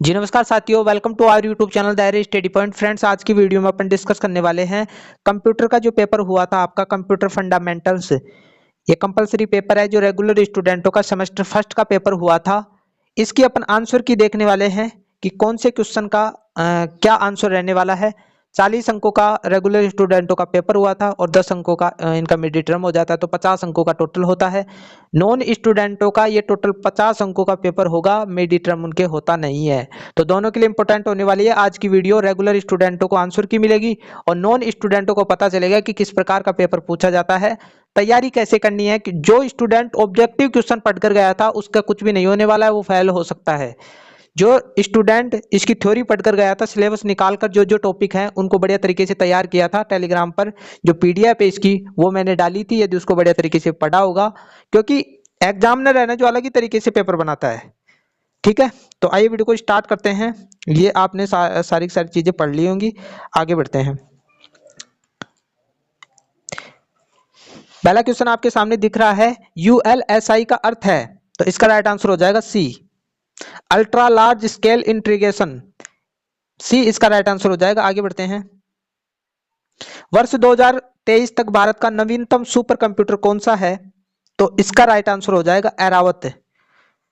जी नमस्कार साथियों, welcome to our YouTube channel Dayare study point. Friends, आज की वीडियो में अपन डिस्कस करने वाले हैं कंप्यूटर का जो पेपर हुआ था आपका कंप्यूटर फंडामेंटल्स। ये कंपलसरी पेपर है जो रेगुलर स्टूडेंटों का सेमेस्टर फर्स्ट का पेपर हुआ था। इसकी अपन आंसर की देखने वाले हैं कि कौन से क्वेश्चन का क्या आंसर रहने वाला है। 40 अंकों का रेगुलर स्टूडेंटों का पेपर हुआ था और 10 अंकों का इनका मिड टर्म हो जाता है, तो 50 अंकों का टोटल होता है। नॉन स्टूडेंटों का ये टोटल 50 अंकों का पेपर होगा, मिड टर्म उनके होता नहीं है। तो दोनों के लिए इंपॉर्टेंट होने वाली है आज की वीडियो। रेगुलर स्टूडेंटों को आंसर की मिलेगी और नॉन स्टूडेंटों को पता चलेगा कि किस प्रकार का पेपर पूछा जाता है, तैयारी कैसे करनी है। कि जो स्टूडेंट ऑब्जेक्टिव क्वेश्चन पढ़कर गया था उसका कुछ भी नहीं होने वाला है, वो फेल हो सकता है। जो स्टूडेंट इसकी थ्योरी पढ़कर गया था, सिलेबस निकालकर जो जो टॉपिक हैं उनको बढ़िया तरीके से तैयार किया था। टेलीग्राम पर जो पीडीएफ है इसकी वो मैंने डाली थी, यदि उसको बढ़िया तरीके से पढ़ा होगा, क्योंकि एग्जामिनर है ना जो अलग ही तरीके से पेपर बनाता है। ठीक है, तो आइए वीडियो को स्टार्ट करते हैं। ये आपने सारी चीजें पढ़ ली होंगी, आगे बढ़ते हैं। पहला क्वेश्चन आपके सामने दिख रहा है, यूएलएसआई का अर्थ है, तो इसका राइट आंसर हो जाएगा सी, अल्ट्रा लार्ज स्केल इंटीग्रेशन। सी इसका राइट आंसर हो जाएगा। आगे बढ़ते हैं। वर्ष 2023 तक भारत का नवीनतम सुपर कंप्यूटर कौन सा है, तो इसका राइट आंसर हो जाएगा एरावत।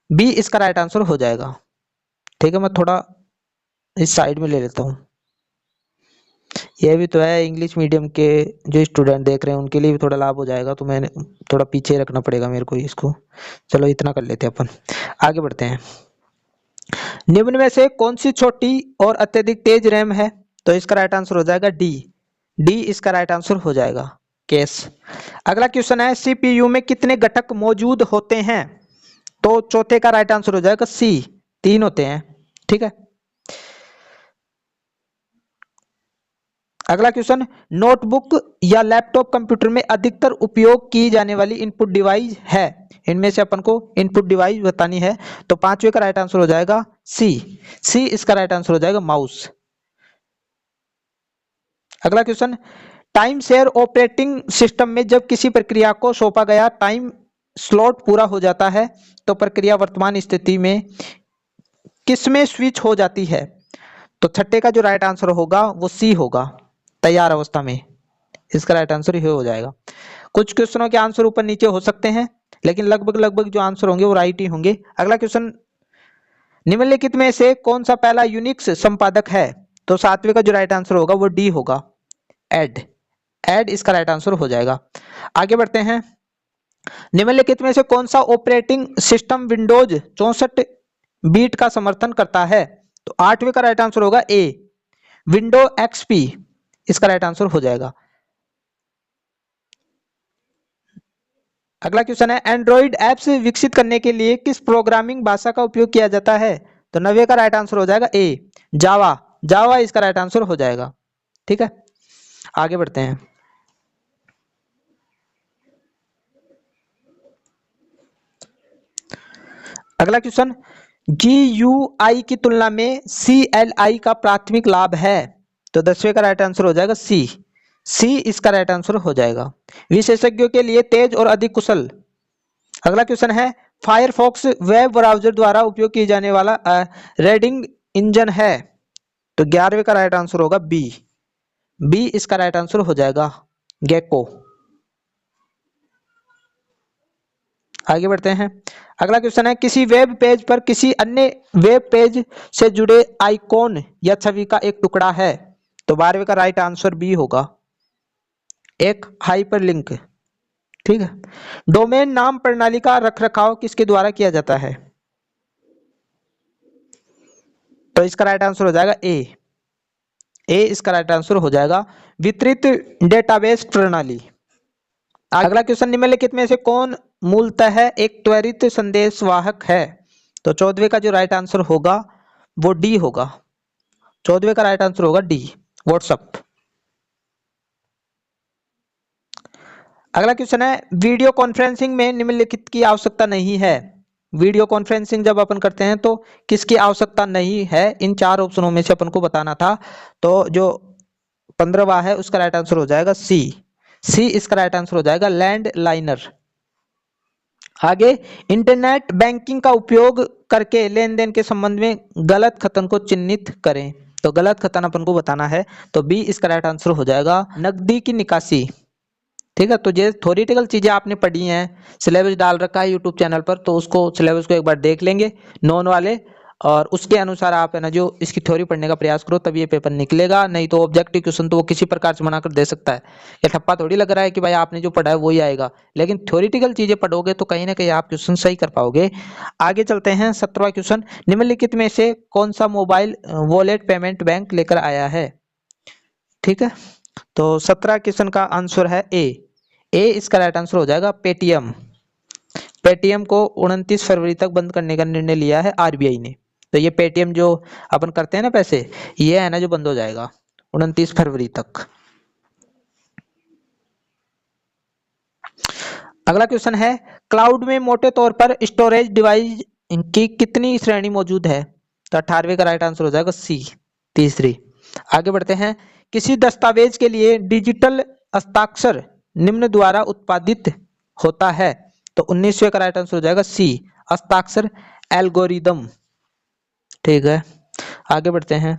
बी इसका राइट आंसर हो जाएगा। ठीक है, मैं थोड़ा इस साइड में ले लेता हूं। ये भी तो है, इंग्लिश मीडियम के जो स्टूडेंट देख रहे हैं उनके लिए भी थोड़ा लाभ हो जाएगा, तो मैंने थोड़ा पीछे रखना पड़ेगा मेरे को इसको। चलो इतना कर लेते हैं अपन, आगे बढ़ते हैं। निम्न में से कौन सी छोटी और अत्यधिक तेज रैम है, तो इसका राइट आंसर हो जाएगा डी। डी इसका राइट आंसर हो जाएगा, केस। अगला क्वेश्चन है, सीपीयू में कितने घटक मौजूद होते हैं, तो चौथे का राइट आंसर हो जाएगा सी, 3 होते हैं। ठीक है, अगला क्वेश्चन, नोटबुक या लैपटॉप कंप्यूटर में अधिकतर उपयोग की जाने वाली इनपुट डिवाइस है, इनमें से अपन को इनपुट डिवाइस बतानी है, तो पांचवे का राइट आंसर हो जाएगा सी। सी इसका राइट आंसर हो जाएगा, माउस। अगला question, time share operating system में जब किसी प्रक्रिया को सौंपा गया टाइम स्लॉट पूरा हो जाता है, तो प्रक्रिया वर्तमान स्थिति में किसमें स्विच हो जाती है, तो छठे का जो राइट आंसर होगा वो सी होगा, तैयार अवस्था में। इसका राइट आंसर ये हो जाएगा। कुछ क्वेश्चनों के आंसर ऊपर नीचे हो सकते हैं, लेकिन लगभग जो आंसर होंगे वो राइट ही होंगे। अगला क्वेश्चन, निम्नलिखित में से कौन सा पहला यूनिक्स संपादक है, तो सातवें का जो राइट आंसर होगा वो डी होगा, एड। एड इसका राइट आंसर हो जाएगा। आगे बढ़ते हैं। निम्नलिखित में से कौन सा ऑपरेटिंग सिस्टम विंडोज 64 बीट का समर्थन करता है, तो आठवें का राइट आंसर होगा ए, विंडो एक्सपी। इसका राइट आंसर हो जाएगा। अगला क्वेश्चन है, एंड्रॉइड एप्स विकसित करने के लिए किस प्रोग्रामिंग भाषा का उपयोग किया जाता है, तो 90 का राइट आंसर हो जाएगा ए, जावा। जावा इसका राइट आंसर हो जाएगा। ठीक है, आगे बढ़ते हैं। अगला क्वेश्चन, GUI की तुलना में CLI का प्राथमिक लाभ है, तो 10वें का राइट आंसर हो जाएगा सी। सी इसका राइट आंसर हो जाएगा। विशेषज्ञों के लिए तेज और अधिक कुशल। अगला क्वेश्चन है, फायरफॉक्स वेब ब्राउजर द्वारा उपयोग किए जाने वाला रीडिंग इंजन है, तो 11वें का राइट आंसर होगा बी। बी इसका राइट आंसर हो जाएगा, गेको। आगे बढ़ते हैं। अगला क्वेश्चन है, किसी वेब पेज पर किसी अन्य वेब पेज से जुड़े आइकॉन या छवि का एक टुकड़ा है, तो 12वें का राइट आंसर बी होगा, एक हाइपरलिंक। ठीक है, डोमेन नाम प्रणाली का रखरखाव किसके द्वारा किया जाता है, तो इसका राइट आंसर हो जाएगा ए। ए इसका राइट आंसर हो जाएगा, वितरित डेटाबेस प्रणाली। अगला क्वेश्चन, निम्नलिखित में से कौन मूलतः एक त्वरित संदेशवाहक है, तो 14वें का जो राइट आंसर होगा वो डी होगा। 14वें का राइट आंसर होगा डी, व्हाट्सएप। अगला क्वेश्चन है, वीडियो कॉन्फ्रेंसिंग में निम्नलिखित की आवश्यकता नहीं है। वीडियो कॉन्फ्रेंसिंग जब अपन करते हैं तो किसकी आवश्यकता नहीं है, इन 4 ऑप्शनों में से अपन को बताना था, तो जो 15वां है उसका राइट आंसर हो जाएगा सी। सी इसका राइट आंसर हो जाएगा, लैंडलाइनर। आगे, इंटरनेट बैंकिंग का उपयोग करके लेन देन के संबंध में गलत कथन को चिन्हित करें। तो गलत कथन अपन को बताना है, तो बी इसका राइट आंसर हो जाएगा। नकदी की निकासी, ठीक है। तो ये थ्योरेटिकल चीजें आपने पढ़ी हैं, सिलेबस डाल रखा है यूट्यूब चैनल पर, तो उसको सिलेबस को एक बार देख लेंगे नॉन वाले, और उसके अनुसार आप है ना जो इसकी थ्योरी पढ़ने का प्रयास करो, तब ये पेपर निकलेगा। नहीं तो ऑब्जेक्टिव क्वेश्चन तो वो किसी प्रकार से बनाकर दे सकता है। ये ठप्पा थोड़ी लग रहा है कि भाई आपने जो पढ़ा है वही आएगा, लेकिन थ्योरेटिकल चीजें पढ़ोगे तो कहीं ना कहीं आप क्वेश्चन सही कर पाओगे। आगे चलते हैं 17वां क्वेश्चन, निम्नलिखित में से कौन सा मोबाइल वॉलेट पेमेंट बैंक लेकर आया है? ठीक है, तो 17 क्वेश्चन का आंसर है ए इसका राइट आंसर हो जाएगा पेटीएम। पेटीएम को 29 फरवरी तक बंद करने का निर्णय लिया है आरबीआई ने। तो ये पेटीएम जो अपन करते हैं ना पैसे, ये है ना जो बंद हो जाएगा 29 फरवरी तक। अगला क्वेश्चन है, क्लाउड में मोटे तौर पर स्टोरेज डिवाइस की कितनी श्रेणी मौजूद है? तो 18वें का राइट आंसर हो जाएगा सी, तीसरी। आगे बढ़ते हैं, किसी दस्तावेज के लिए डिजिटल हस्ताक्षर निम्न द्वारा उत्पादित होता है? तो 19वें का राइट आंसर हो जाएगा सी, हस्ताक्षर एल्गोरिदम। ठीक है, आगे बढ़ते हैं।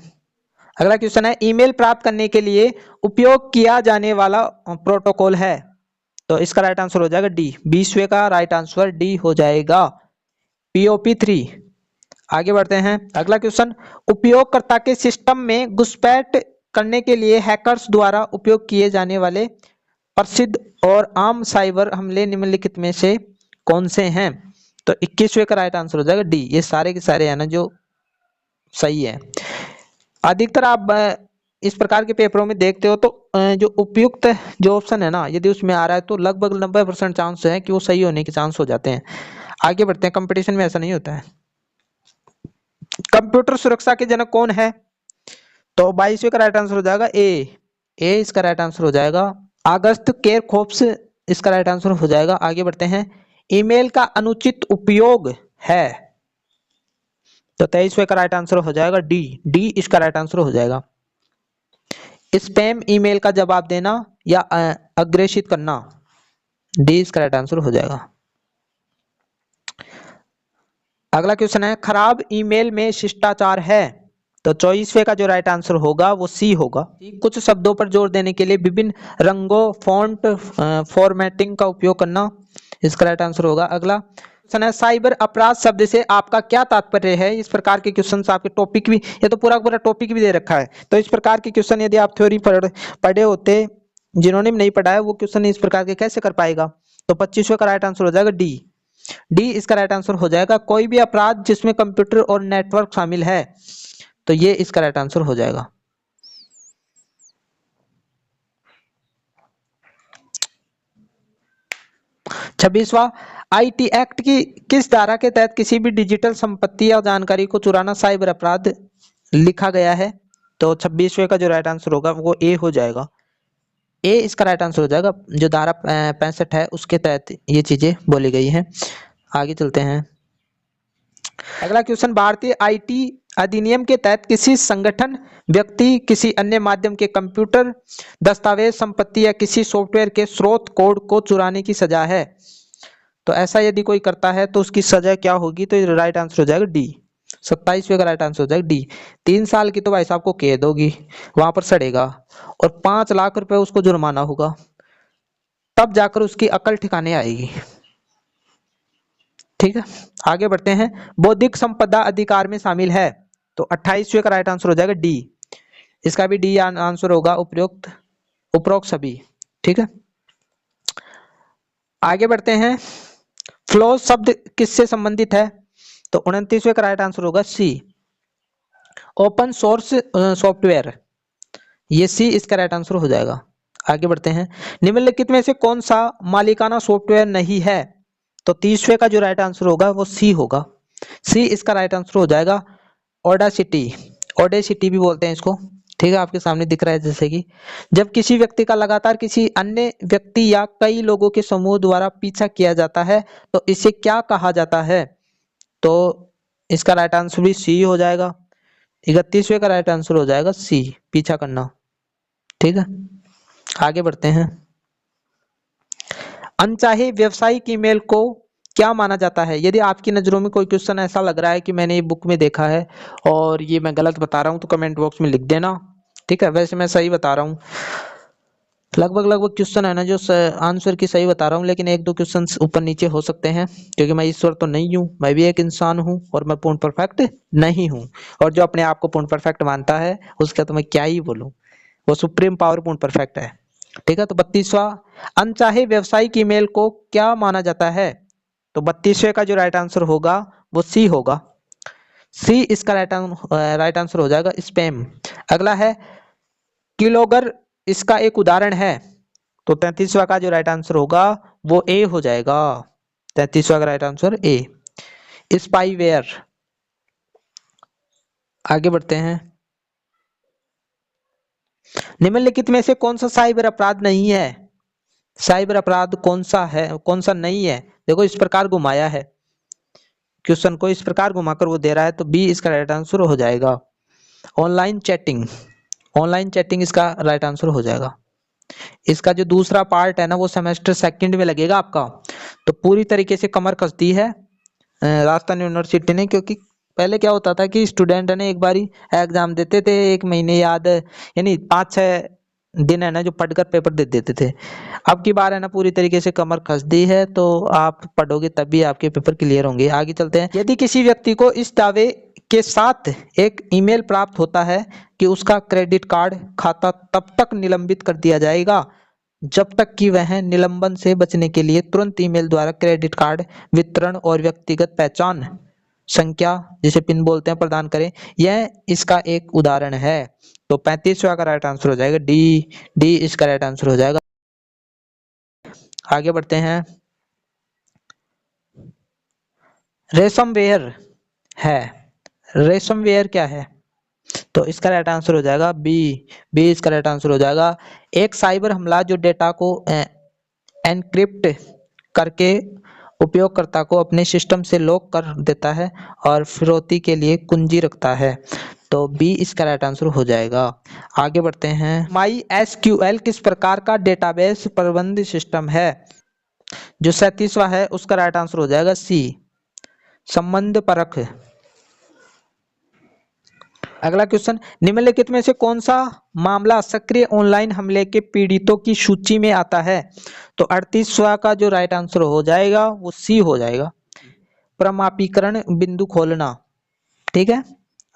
अगला क्वेश्चन है, ईमेल प्राप्त करने के लिए उपयोग किया जाने वाला प्रोटोकॉल है? तो इसका राइट आंसर हो जाएगा डी, 20वें का राइट आंसर डी हो जाएगा, POP3। आगे बढ़ते हैं। अगला क्वेश्चन, उपयोगकर्ता के सिस्टम में घुसपैठ करने के लिए हैकर्स द्वारा उपयोग किए जाने वाले प्रसिद्ध और आम साइबर हमले निम्नलिखित में से कौन से हैं? तो 21वें का राइट आंसर हो जाएगा डी, ये सारे के सारे है ना जो सही है। अधिकतर आप इस प्रकार के पेपरों में देखते हो तो जो उपयुक्त जो ऑप्शन है ना, यदि उसमें आ रहा है तो लगभग 90% चांस है कि वो सही होने के चांस हो जाते हैं। आगे बढ़ते हैं, कंपटीशन में ऐसा नहीं होता है। कंप्यूटर सुरक्षा के जनक कौन है? तो 22वें का राइट आंसर हो जाएगा ए इसका राइट आंसर हो जाएगा अगस्त केरखोफ्स, इसका राइट आंसर हो जाएगा। आगे बढ़ते हैं, ईमेल का अनुचित उपयोग है? तो 23वें का राइट आंसर हो जाएगा डी इसका राइट आंसर हो जाएगा। स्पैम ईमेल का जवाब देना या अग्रेषित करना, डी इसका राइट आंसर हो जाएगा। अगला क्वेश्चन है, खराब ईमेल में शिष्टाचार है? तो 24वें का जो राइट आंसर होगा वो सी होगा। कुछ शब्दों पर जोर देने के लिए विभिन्न रंगों, फॉन्ट, फॉर्मेटिंग का उपयोग करना, इसका राइट आंसर होगा। अगला क्वेश्चन है, साइबर अपराध शब्द से आपका क्या तात्पर्य है? इस प्रकार के क्वेश्चन आपके टॉपिक भी, ये तो पूरा टॉपिक भी दे रखा है, तो इस प्रकार के क्वेश्चन यदि आप थ्योरी पढ़े होते, जिन्होंने नहीं पढ़ा है वो क्वेश्चन इस प्रकार के कैसे कर पाएगा? तो 25वें का राइट आंसर हो जाएगा डी इसका राइट आंसर हो जाएगा। कोई भी अपराध जिसमें कंप्यूटर और नेटवर्क शामिल है, तो ये इसका राइट आंसर हो जाएगा। छब्बीसवां, आईटी एक्ट की किस धारा के तहत किसी भी डिजिटल संपत्ति या जानकारी को चुराना साइबर अपराध लिखा गया है? तो 26वें का जो राइट आंसर होगा वो ए हो जाएगा। ए इसका राइट आंसर हो जाएगा, जो धारा 65 है उसके तहत ये चीजें बोली गई हैं। आगे चलते हैं। अगला क्वेश्चन, भारतीय आईटी अधिनियम के तहत किसी संगठन, व्यक्ति, किसी अन्य माध्यम के कंप्यूटर, दस्तावेज, संपत्ति या किसी सॉफ्टवेयर के स्रोत कोड को चुराने की सजा है? तो ऐसा यदि कोई करता है तो उसकी सजा क्या होगी? तो राइट आंसर हो जाएगा डी, 27वें का राइट आंसर हो जाएगा डी। 3 साल की तो भाई साहब को कैद होगी, वहां पर सड़ेगा, और 5 लाख रुपए उसको जुर्माना होगा, तब जाकर उसकी अकल ठिकाने आएगी। ठीक है, आगे बढ़ते हैं। बौद्धिक संपदा अधिकार में शामिल है? तो 28वें का राइट आंसर हो जाएगा डी, इसका भी डी आंसर होगा, उपरोक्त सभी। ठीक है, आगे बढ़ते हैं। फ्लो शब्द किससे संबंधित है? तो 29वें का राइट आंसर होगा सी, ओपन सोर्स सॉफ्टवेयर, ये सी इसका राइट आंसर हो जाएगा। आगे बढ़ते हैं, निम्नलिखित में से कौन सा मालिकाना सॉफ्टवेयर नहीं है? तो 30वें का जो राइट आंसर होगा वो सी होगा, सी इसका राइट आंसर हो जाएगा। ऑडेसिटी भी बोलते हैं इसको। ठीक है, आपके सामने दिख रहा है जैसे कि जब किसी व्यक्ति का लगातार किसी अन्य व्यक्ति या कई लोगों के समूह द्वारा पीछा किया जाता है तो इसे क्या कहा जाता है? तो इसका राइट आंसर भी सी हो जाएगा। 31वें का राइट आंसर हो जाएगा सी, पीछा करना। ठीक है, आगे बढ़ते हैं। अनचाहे व्यावसायिक ईमेल को क्या माना जाता है? यदि आपकी नज़रों में कोई क्वेश्चन ऐसा लग रहा है कि मैंने ये बुक में देखा है और ये मैं गलत बता रहा हूँ तो कमेंट बॉक्स में लिख देना, ठीक है। वैसे मैं सही बता रहा हूँ, लगभग क्वेश्चन है ना जो आंसर की सही बता रहा हूँ, लेकिन एक दो क्वेश्चन ऊपर नीचे हो सकते हैं क्योंकि मैं ईश्वर तो नहीं हूँ, मैं भी एक इंसान हूँ और मैं पूर्ण परफेक्ट नहीं हूँ। और जो अपने आप को पूर्ण परफेक्ट मानता है उसका तो मैं क्या ही बोलूँ, वो सुप्रीम पावर पूर्ण परफेक्ट है, ठीक है। तो 32वां, अनचाहे व्यावसायिक ईमेल को क्या माना जाता है? तो 32वें का जो राइट आंसर होगा वो सी होगा। सी इसका राइट आंसर हो जाएगा, स्पैम। अगला है किलोगर, इसका एक उदाहरण है। तो 33वां का जो राइट आंसर होगा वो ए हो जाएगा। 33वां का राइट आंसर ए, स्पाईवेयर। आगे बढ़ते हैं। निम्नलिखित में से कौन सा साइबर अपराध नहीं है? साइबर अपराध कौन सा है, कौन सा नहीं है? देखो इस प्रकार घुमाया है क्वेश्चन को, इस प्रकार घुमाकर वो दे रहा है, तो बी इसका राइट आंसर हो जाएगा। ऑनलाइन चैटिंग, ऑनलाइन चैटिंग इसका राइट आंसर हो जाएगा। इसका जो दूसरा पार्ट है ना वो सेमेस्टर सेकंड में लगेगा आपका। तो पूरी तरीके से कमर कस दी है राजस्थान यूनिवर्सिटी ने, क्योंकि पहले क्या होता था कि स्टूडेंट है ना एक बारी एग्जाम देते थे, एक महीने याद यानी 5-6 दिन है ना जो पढ़कर पेपर दे देते थे। अब की बार है ना पूरी तरीके से कमर कस दी है, तो आप पढ़ोगे तभी आपके पेपर क्लियर होंगे। आगे चलते हैं। यदि किसी व्यक्ति को इस दावे के साथ एक ईमेल प्राप्त होता है कि उसका क्रेडिट कार्ड खाता तब तक निलंबित कर दिया जाएगा जब तक कि वह निलंबन से बचने के लिए तुरंत ईमेल द्वारा क्रेडिट कार्ड वितरण और व्यक्तिगत पहचान संख्या जिसे पिन बोलते हैं प्रदान करें, यह इसका एक उदाहरण है। तो 35वां का राइट आंसर हो जाएगा डी, डी इसका राइट आंसर हो जाएगा। आगे बढ़ते हैं। रेसमवेयर है, रेसमवेयर क्या है? तो इसका राइट आंसर हो जाएगा बी, बी इसका राइट आंसर हो जाएगा। एक साइबर हमला जो डेटा को एनक्रिप्ट करके उपयोगकर्ता को अपने सिस्टम से लॉक कर देता है और फिरौती के लिए कुंजी रखता है। तो बी इसका राइट आंसर हो जाएगा। आगे बढ़ते हैं। MySQL किस प्रकार का डेटाबेस प्रबंध सिस्टम है? जो 37वां है उसका राइट आंसर हो जाएगा सी, संबंध परख। अगला क्वेश्चन, निम्नलिखित में से कौन सा मामला सक्रिय ऑनलाइन हमले के पीड़ितों की सूची में आता है? तो 38वां का जो राइट आंसर हो जाएगा वो सी हो जाएगा, प्रमापीकरण बिंदु खोलना, ठीक है।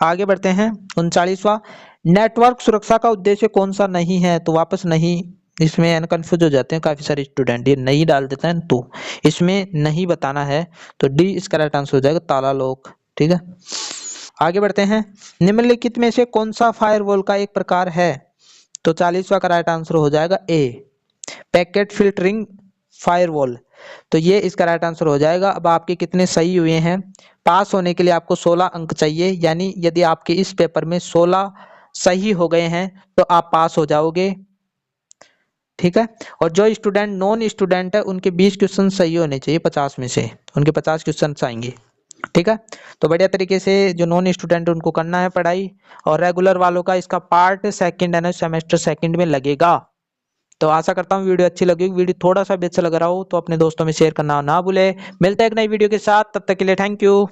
आगे बढ़ते हैं। 39वां, नेटवर्क सुरक्षा का उद्देश्य कौन सा नहीं है? तो वापस नहीं, इसमें कंफ्यूज हो जाते हैं काफी सारे स्टूडेंट, ये नहीं डाल देते हैं, तो इसमें नहीं बताना है। तो डी इसका राइट आंसर हो जाएगा, ताला लॉक, ठीक है। आगे बढ़ते हैं। निम्नलिखित में से कौन सा फायरवॉल का एक प्रकार है? तो 40वां का राइट आंसर हो जाएगा ए, पैकेट फिल्टरिंग फायरवॉल। तो ये इसका राइट आंसर हो जाएगा। अब आपके कितने सही हुए हैं? पास होने के लिए आपको 16 अंक चाहिए, यानी यदि आपके इस पेपर में 16 सही हो गए हैं तो आप पास हो जाओगे, ठीक है। और जो स्टूडेंट नॉन स्टूडेंट है उनके 20 क्वेश्चन सही होने चाहिए, 50 में से उनके 50 क्वेश्चन आएंगे, ठीक है। तो बढ़िया तरीके से जो नॉन स्टूडेंट उनको करना है पढ़ाई, और रेगुलर वालों का इसका पार्ट सेकंड है ना सेमेस्टर सेकंड में लगेगा। तो आशा करता हूँ वीडियो अच्छी लगी, वीडियो थोड़ा सा भी अच्छा लग रहा हो तो अपने दोस्तों में शेयर करना ना भूले। मिलते हैं एक नई वीडियो के साथ, तब तक के लिए थैंक यू।